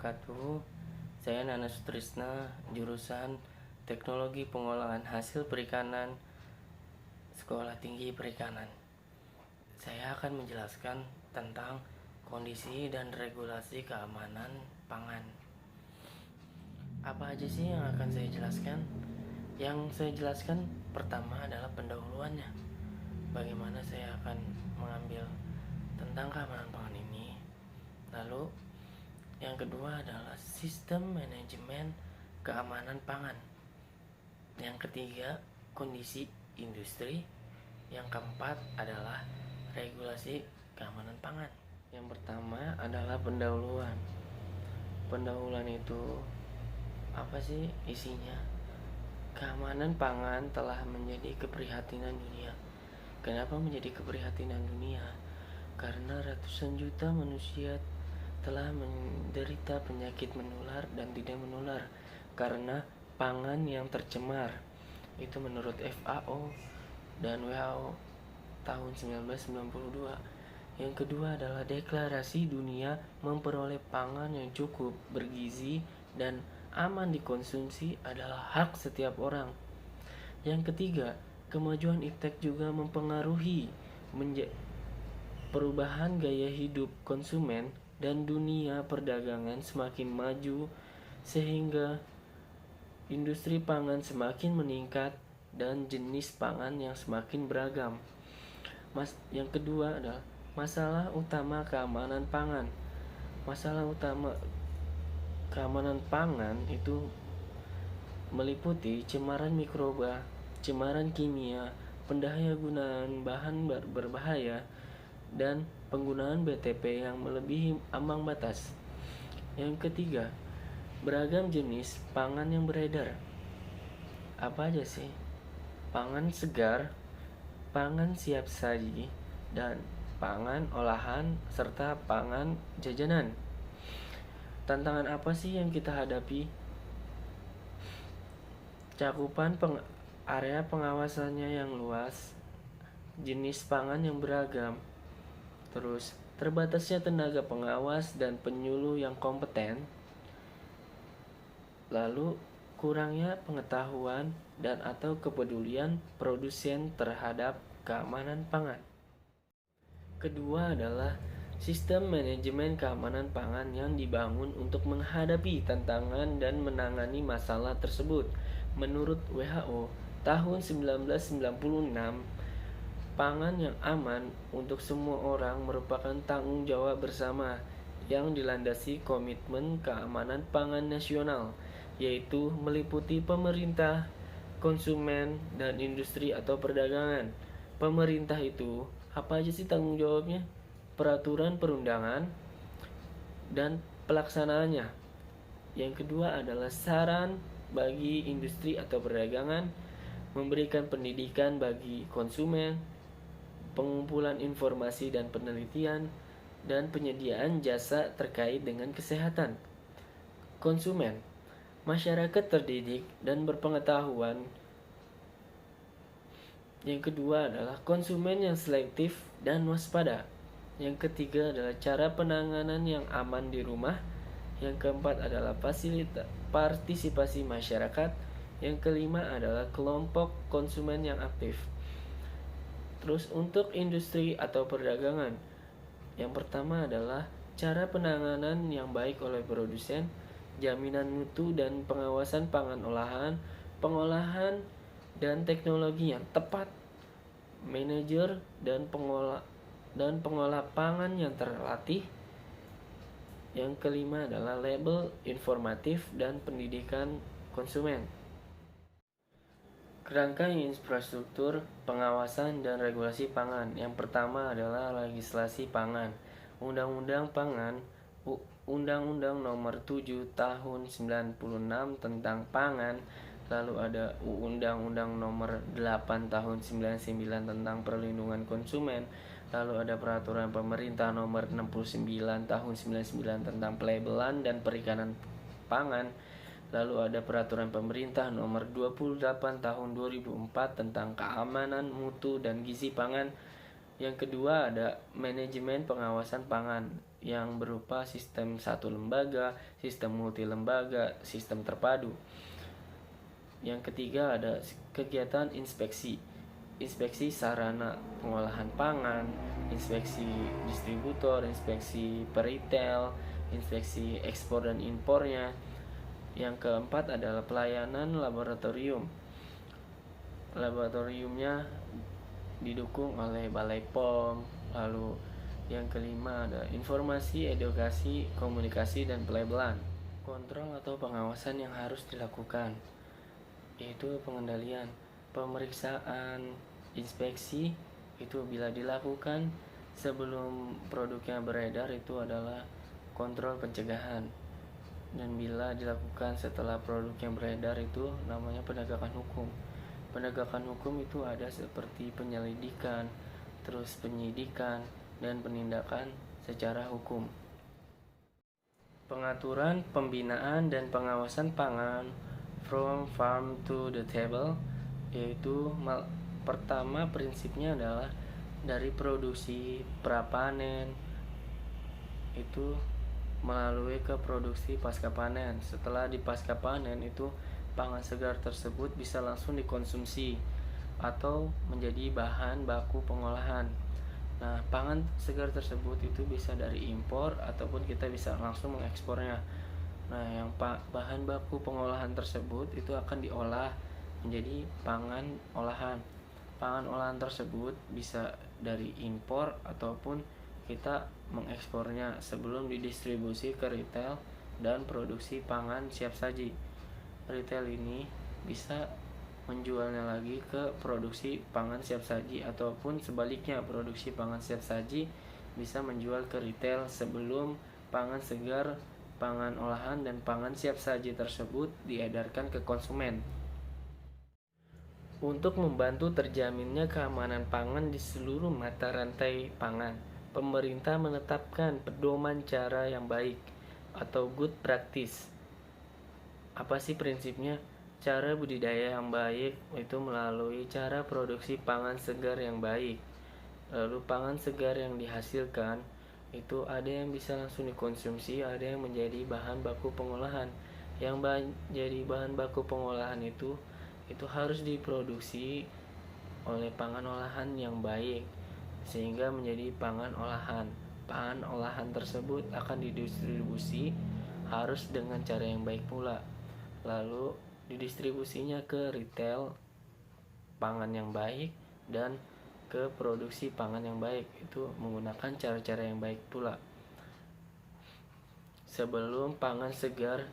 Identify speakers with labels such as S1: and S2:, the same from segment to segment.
S1: wabarakatuh. Saya Nana Sutrisna, jurusan Teknologi Pengolahan Hasil Perikanan, Sekolah Tinggi Perikanan. Saya akan menjelaskan tentang kondisi dan regulasi keamanan pangan. Apa aja sih yang akan saya jelaskan? Yang saya jelaskan pertama adalah pendahuluannya. Bagaimana saya akan mengambil tentang keamanan pangan ini. Lalu yang kedua adalah sistem manajemen keamanan pangan. Yang ketiga, kondisi industri. Yang keempat adalah regulasi keamanan pangan. Yang pertama adalah pendahuluan. Pendahuluan itu apa sih isinya? Keamanan pangan telah menjadi keprihatinan dunia. Kenapa menjadi keprihatinan dunia? Karena ratusan juta manusia telah menderita penyakit menular dan tidak menular karena pangan yang tercemar. Itu menurut FAO dan WHO tahun 1992. Yang kedua adalah deklarasi dunia memperoleh pangan yang cukup, bergizi, dan aman dikonsumsi adalah hak setiap orang. Yang ketiga, kemajuan iptek juga mempengaruhi perubahan gaya hidup konsumen dan dunia perdagangan semakin maju sehingga industri pangan semakin meningkat dan jenis pangan yang semakin beragam. Yang kedua adalah masalah utama keamanan pangan. Masalah utama keamanan pangan itu meliputi cemaran mikroba, cemaran kimia, pendaya gunaan bahan berbahaya, dan penggunaan BTP yang melebihi ambang batas. Yang ketiga, beragam jenis pangan yang beredar. Apa aja sih? Pangan segar, pangan siap saji, dan pangan olahan serta pangan jajanan. Tantangan apa sih yang kita hadapi? Cakupan area pengawasannya yang luas, jenis pangan yang beragam, terus terbatasnya tenaga pengawas dan penyuluh yang kompeten, lalu kurangnya pengetahuan dan atau kepedulian produsen terhadap keamanan pangan. Kedua adalah sistem manajemen keamanan pangan yang dibangun untuk menghadapi tantangan dan menangani masalah tersebut. Menurut WHO, tahun 1996, pangan yang aman untuk semua orang merupakan tanggung jawab bersama yang dilandasi komitmen keamanan pangan nasional, yaitu meliputi pemerintah, konsumen, dan industri atau perdagangan. Pemerintah itu apa aja sih tanggung jawabnya? Peraturan perundangan dan pelaksanaannya. Yang kedua adalah saran bagi industri atau perdagangan, memberikan pendidikan bagi konsumen, pengumpulan informasi dan penelitian, dan penyediaan jasa terkait dengan kesehatan. Konsumen, masyarakat terdidik dan berpengetahuan. Yang kedua adalah konsumen yang selektif dan waspada. Yang ketiga adalah cara penanganan yang aman di rumah. Yang keempat adalah partisipasi masyarakat. Yang kelima adalah kelompok konsumen yang aktif. Terus untuk industri atau perdagangan, yang pertama adalah cara penanganan yang baik oleh produsen, jaminan mutu dan pengawasan pangan olahan, pengolahan dan teknologi yang tepat, manajer dan pengolah pangan yang terlatih. Yang kelima adalah label informatif dan pendidikan konsumen. Kerangka infrastruktur pengawasan dan regulasi pangan. Yang pertama adalah legislasi pangan. Undang-Undang Pangan, Undang-Undang Nomor 7 Tahun 96 tentang Pangan. Lalu ada Undang-Undang Nomor 8 Tahun 99 tentang Perlindungan Konsumen. Lalu ada Peraturan Pemerintah Nomor 69 Tahun 99 tentang Pelabelan dan Perikanan Pangan. Lalu ada Peraturan Pemerintah Nomor 28 Tahun 2004 tentang Keamanan Mutu dan Gizi Pangan. Yang kedua ada Manajemen Pengawasan Pangan. yang berupa sistem satu lembaga, sistem multi lembaga, sistem terpadu. Yang ketiga ada kegiatan inspeksi. Inspeksi sarana pengolahan pangan, inspeksi distributor, inspeksi peritel, inspeksi ekspor dan impornya. Yang keempat adalah pelayanan laboratorium. Laboratoriumnya didukung oleh Balai POM. Lalu yang kelima ada informasi, edukasi, komunikasi, dan pelabelan. Kontrol atau pengawasan yang harus dilakukan yaitu pengendalian, pemeriksaan, inspeksi itu bila dilakukan sebelum produknya beredar itu adalah kontrol pencegahan, dan bila dilakukan setelah produk yang beredar itu namanya penegakan hukum. Penegakan hukum itu ada seperti penyelidikan, terus penyidikan, dan penindakan secara hukum. Pengaturan, pembinaan, dan pengawasan pangan from farm to the table, yaitu pertama prinsipnya adalah dari produksi prapanen itu melalui ke produksi pasca panen. Setelah di pasca panen itu pangan segar tersebut bisa langsung dikonsumsi atau menjadi bahan baku pengolahan. Nah, pangan segar tersebut itu bisa dari impor ataupun kita bisa langsung mengekspornya. Nah, yang bahan baku pengolahan tersebut itu akan diolah menjadi pangan olahan. Pangan olahan tersebut bisa dari impor ataupun kita mengekspornya sebelum didistribusi ke retail dan produksi pangan siap saji. Retail ini bisa menjualnya lagi ke produksi pangan siap saji ataupun sebaliknya, produksi pangan siap saji bisa menjual ke retail sebelum pangan segar, pangan olahan, dan pangan siap saji tersebut diedarkan ke konsumen. Untuk membantu terjaminnya keamanan pangan di seluruh mata rantai pangan, pemerintah menetapkan pedoman cara yang baik atau good practice. Apa sih prinsipnya? Cara budidaya yang baik itu melalui cara produksi pangan segar yang baik. Lalu pangan segar yang dihasilkan itu ada yang bisa langsung dikonsumsi, ada yang menjadi bahan baku pengolahan. Yang jadi bahan baku pengolahan itu harus diproduksi oleh pangan olahan yang baik sehingga menjadi pangan olahan. Pangan olahan tersebut akan didistribusi harus dengan cara yang baik pula. Lalu didistribusinya ke retail pangan yang baik dan ke produksi pangan yang baik itu menggunakan cara-cara yang baik pula. Sebelum pangan segar,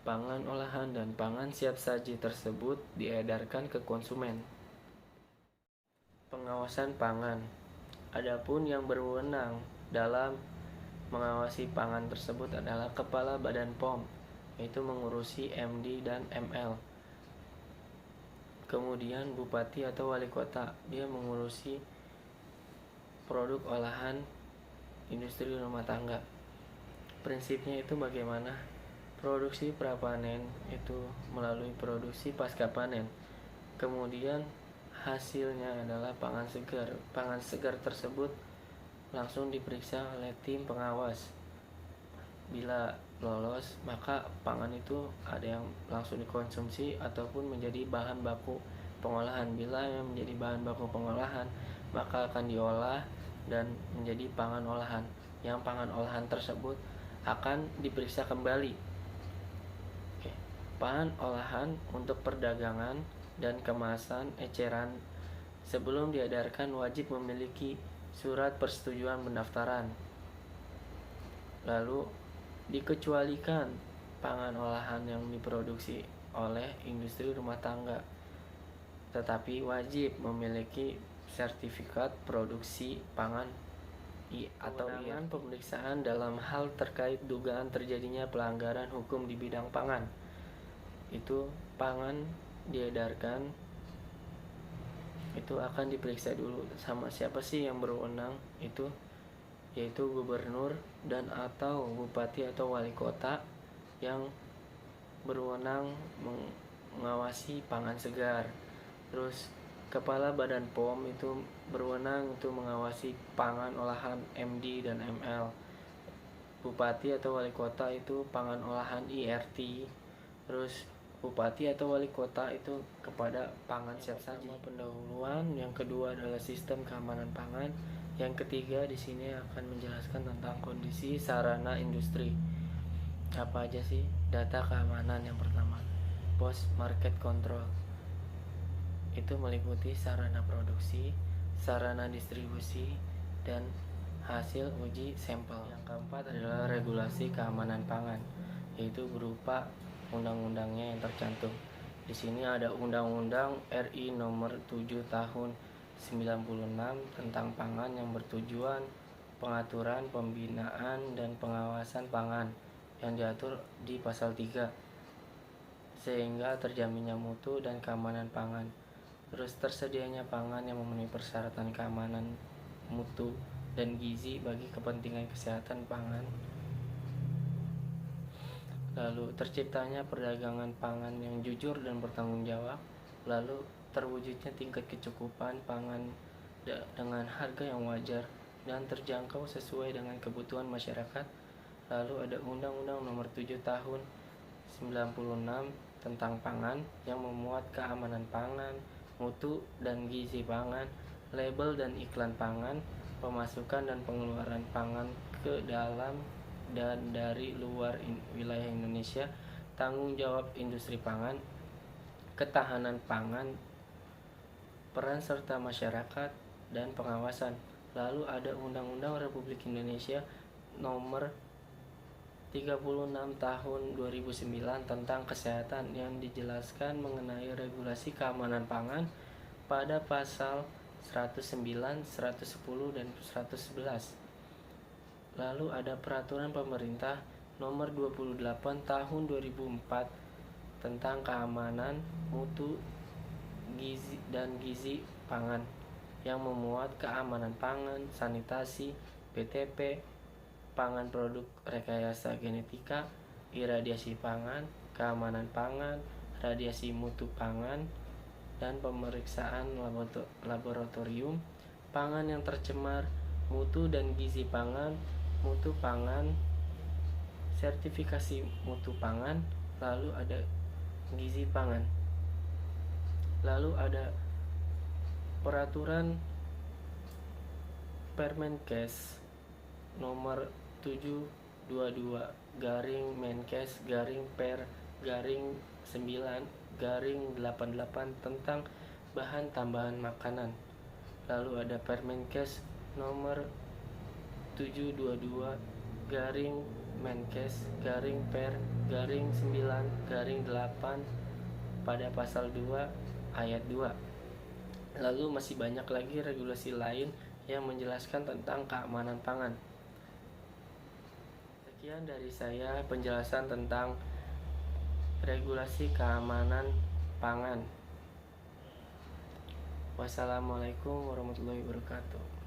S1: pangan olahan, dan pangan siap saji tersebut diedarkan ke konsumen. Pengawasan pangan. Adapun yang berwenang dalam mengawasi pangan tersebut adalah Kepala Badan POM, yaitu mengurusi MD dan ML. Kemudian Bupati atau Wali Kota, dia mengurusi produk olahan industri rumah tangga. Prinsipnya itu bagaimana? Produksi prapanen itu melalui produksi pasca panen. Kemudian hasilnya adalah pangan segar. Pangan segar tersebut langsung diperiksa oleh tim pengawas. Bila lolos, maka pangan itu ada yang langsung dikonsumsi ataupun menjadi bahan baku pengolahan. Bila yang menjadi bahan baku pengolahan, maka akan diolah dan menjadi pangan olahan. Yang pangan olahan tersebut akan diperiksa kembali. Pangan olahan untuk perdagangan dan kemasan eceran sebelum diedarkan wajib memiliki surat persetujuan pendaftaran. Lalu dikecualikan pangan olahan yang diproduksi oleh industri rumah tangga, tetapi wajib memiliki sertifikat produksi pangan atau pemeriksaan dalam hal terkait dugaan terjadinya pelanggaran hukum di bidang pangan. Itu pangan diedarkan itu akan diperiksa dulu sama siapa sih yang berwenang, itu yaitu gubernur dan atau bupati atau wali kota yang berwenang mengawasi pangan segar. Terus Kepala Badan POM itu berwenang untuk mengawasi pangan olahan MD dan ML. bupati atau wali kota itu pangan olahan IRT. Terus bupati atau wali kota itu kepada pangan siap saji. Pendahuluan, yang kedua adalah sistem keamanan pangan, yang ketiga di sini akan menjelaskan tentang kondisi sarana industri. Apa aja sih data keamanan? Yang pertama, post market control. Itu meliputi sarana produksi, sarana distribusi, dan hasil uji sampel. Yang keempat adalah regulasi keamanan pangan, yaitu berupa undang-undangnya yang tercantum. Di sini ada Undang-Undang RI Nomor 7 Tahun 96 tentang pangan yang bertujuan pengaturan, pembinaan, dan pengawasan pangan yang diatur di pasal 3, sehingga terjaminnya mutu dan keamanan pangan. Terus tersedianya pangan yang memenuhi persyaratan keamanan, mutu, dan gizi bagi kepentingan kesehatan pangan. Lalu terciptanya perdagangan pangan yang jujur dan bertanggung jawab. Lalu terwujudnya tingkat kecukupan pangan dengan harga yang wajar dan terjangkau sesuai dengan kebutuhan masyarakat. Lalu ada Undang-Undang Nomor 7 Tahun 96 tentang pangan yang memuat keamanan pangan, mutu dan gizi pangan, label dan iklan pangan, pemasukan dan pengeluaran pangan ke dalam dan dari luar wilayah Indonesia, tanggung jawab industri pangan, ketahanan pangan, peran serta masyarakat, dan pengawasan. Lalu ada Undang-Undang Republik Indonesia Nomor 36 Tahun 2009 tentang kesehatan yang dijelaskan mengenai regulasi keamanan pangan pada pasal 109, 110, dan 111. Lalu ada Peraturan Pemerintah Nomor 28 Tahun 2004 tentang keamanan, mutu, gizi dan gizi pangan yang memuat keamanan pangan, sanitasi, BTP, pangan produk rekayasa genetika, iradiasi pangan, keamanan pangan, radiasi mutu pangan, dan pemeriksaan laboratorium, pangan yang tercemar, mutu dan gizi pangan, mutu pangan, sertifikasi mutu pangan, lalu ada gizi pangan. Lalu ada Peraturan Permenkes Nomor 722 garing Menkes garing Per garing 9 garing 88 tentang bahan tambahan makanan. Lalu ada Permenkes Nomor 722 garing Menkes garing Per garing 9 garing 8 pada pasal 2 ayat 2. Lalu masih banyak lagi regulasi lain yang menjelaskan tentang keamanan pangan. Sekian dari saya penjelasan tentang regulasi keamanan pangan. Wassalamualaikum warahmatullahi wabarakatuh.